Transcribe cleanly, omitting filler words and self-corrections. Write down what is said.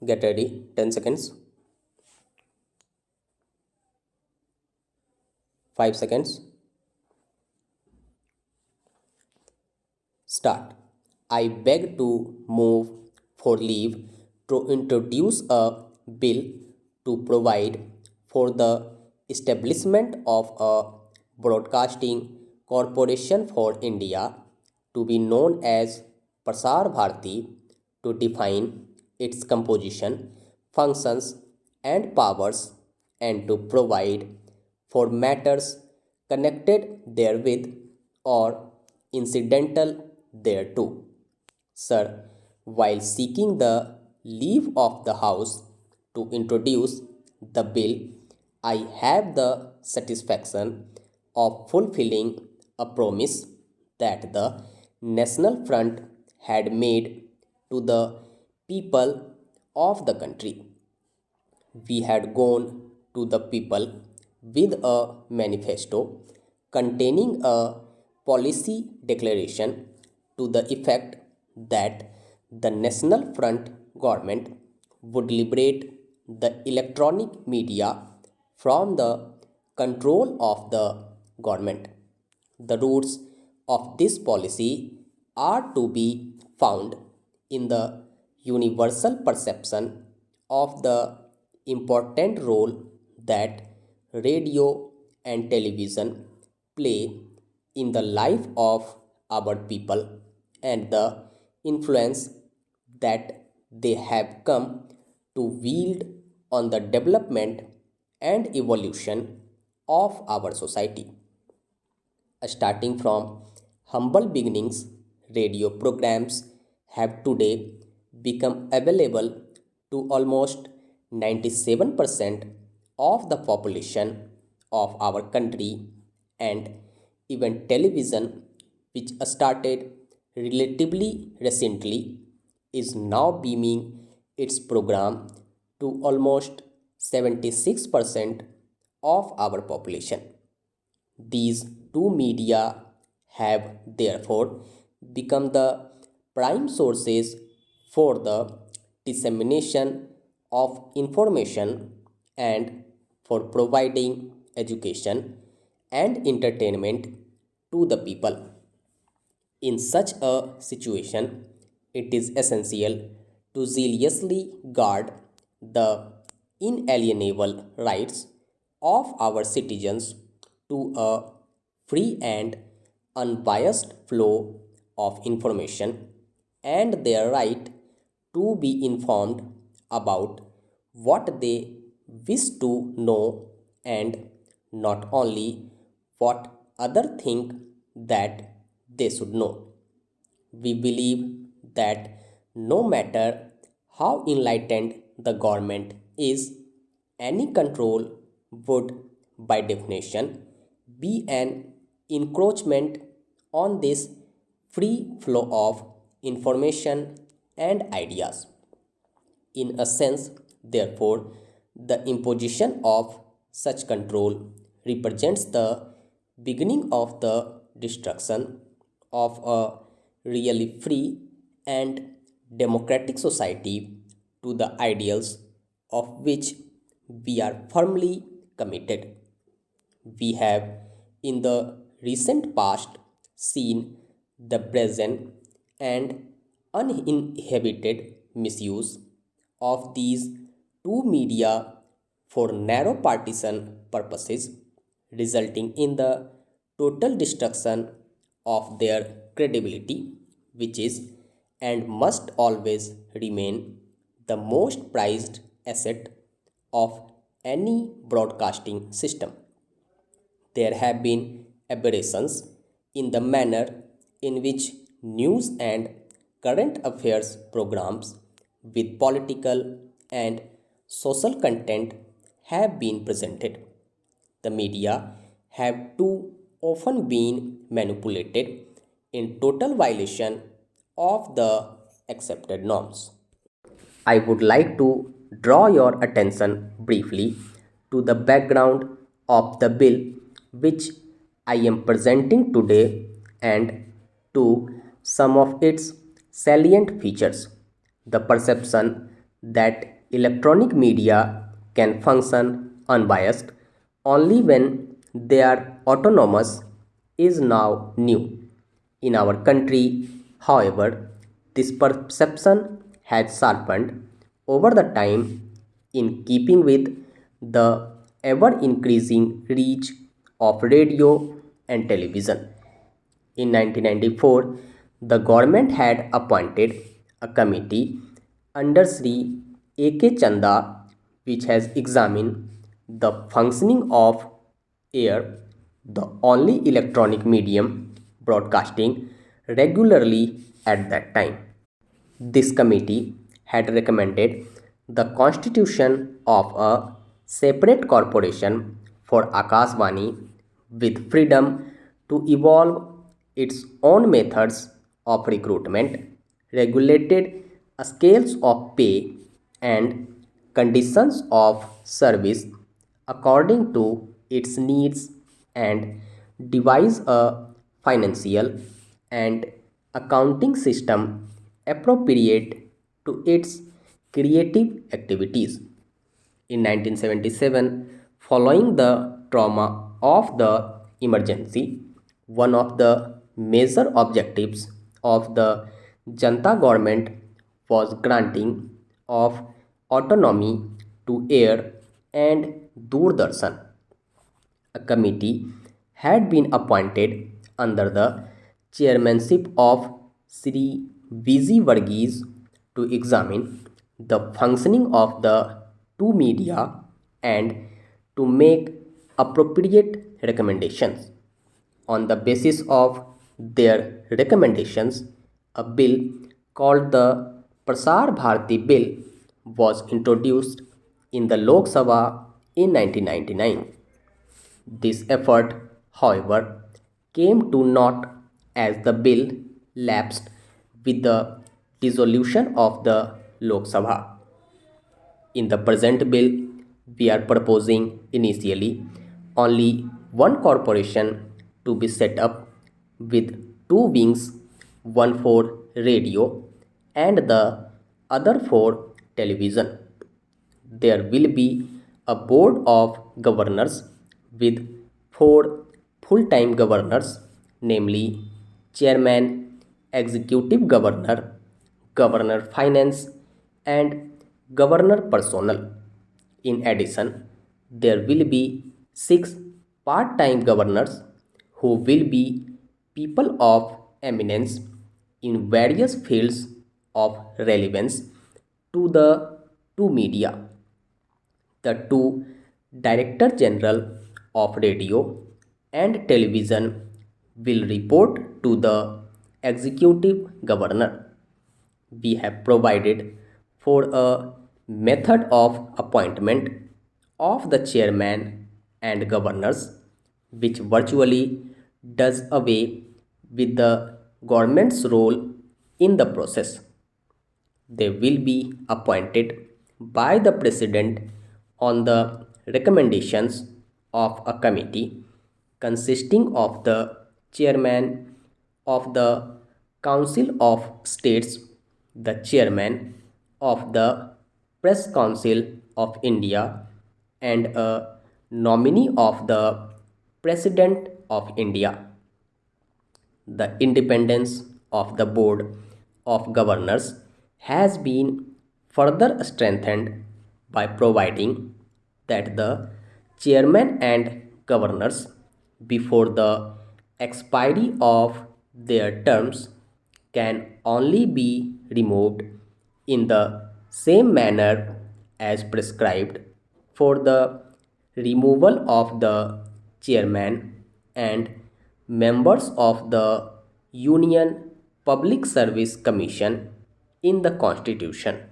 Get ready, 10 seconds, 5 seconds, start. I beg to move for leave to introduce a bill to provide for the establishment of a broadcasting corporation for India to be known as Prasar Bharati, to define its composition, functions, and powers, and to provide for matters connected therewith or incidental thereto. Sir, while seeking the leave of the House to introduce the bill, I have the satisfaction of fulfilling a promise that the National Front had made to the people of the country. We had gone to the people with a manifesto containing a policy declaration to the effect that the National Front government would liberate the electronic media from the control of the government. The roots of this policy are to be found in the universal perception of the important role that radio and television play in the life of our people, and the influence that they have come to wield on the development and evolution of our society. Starting from humble beginnings, radio programs have today become available to almost 97% of the population of our country, and even television, which started relatively recently, is now beaming its program to almost 76% of our population. These two media have therefore become the prime sources for the dissemination of information and for providing education and entertainment to the people. In such a situation, it is essential to zealously guard the inalienable rights of our citizens to a free and unbiased flow of information, and their right to be informed about what they wish to know, and not only what others think that they should know. We believe that no matter how enlightened the government is, any control would, by definition, be an encroachment on this free flow of information and ideas. In a sense, therefore, the imposition of such control represents the beginning of the destruction of a really free and democratic society, to the ideals of which we are firmly committed. We have in the recent past seen the brazen and uninhibited misuse of these two media for narrow partisan purposes, resulting in the total destruction of their credibility, which is and must always remain the most prized asset of any broadcasting system. There have been aberrations in the manner in which news and current affairs programs with political and social content have been presented. The media have too often been manipulated in total violation of the accepted norms. I would like to draw your attention briefly to the background of the bill which I am presenting today, and to some of its salient features. The perception that electronic media can function unbiased only when they are autonomous is now new. In our country, however, this perception has sharpened over the time in keeping with the ever increasing reach of radio and television. In 1994, the government had appointed a committee under Sri A.K. Chanda which has examined the functioning of air, the only electronic medium broadcasting regularly at that time. This committee had recommended the constitution of a separate corporation for Akashvani with freedom to evolve its own methods of recruitment, regulated scales of pay, and conditions of service according to its needs and devise a financial and accounting system appropriate to its creative activities. In 1977, following the trauma of the emergency, one of the major objectives of the Janta government was granting of autonomy to air and Doordarshan. A committee had been appointed under the chairmanship of Sri V.G. Varghese to examine the functioning of the two media and to make appropriate recommendations. On the basis of their recommendations, a bill called the Prasar Bharati Bill was introduced in the Lok Sabha in 1999. This effort, however, came to naught as the bill lapsed with the dissolution of the Lok Sabha. In the present bill, we are proposing initially only one corporation to be set up with two wings, one for radio and the other for television. There will be a board of governors with four full-time governors, namely chairman, executive governor, governor finance, and governor personnel. In addition, there will be six part-time governors who will be people of eminence in various fields of relevance to the two media. The two Director General of Radio and Television will report to the Executive Governor. We have provided for a method of appointment of the chairman and governors, which virtually does away with the government's role in the process. They will be appointed by the President on the recommendations of a committee consisting of the chairman of the Council of States, the chairman of the Press Council of India, and a nominee of the President of India. The independence of the Board of Governors has been further strengthened by providing that the chairman and governors, before the expiry of their terms, can only be removed in the same manner as prescribed for the removal of the chairman and members of the Union Public Service Commission in the Constitution.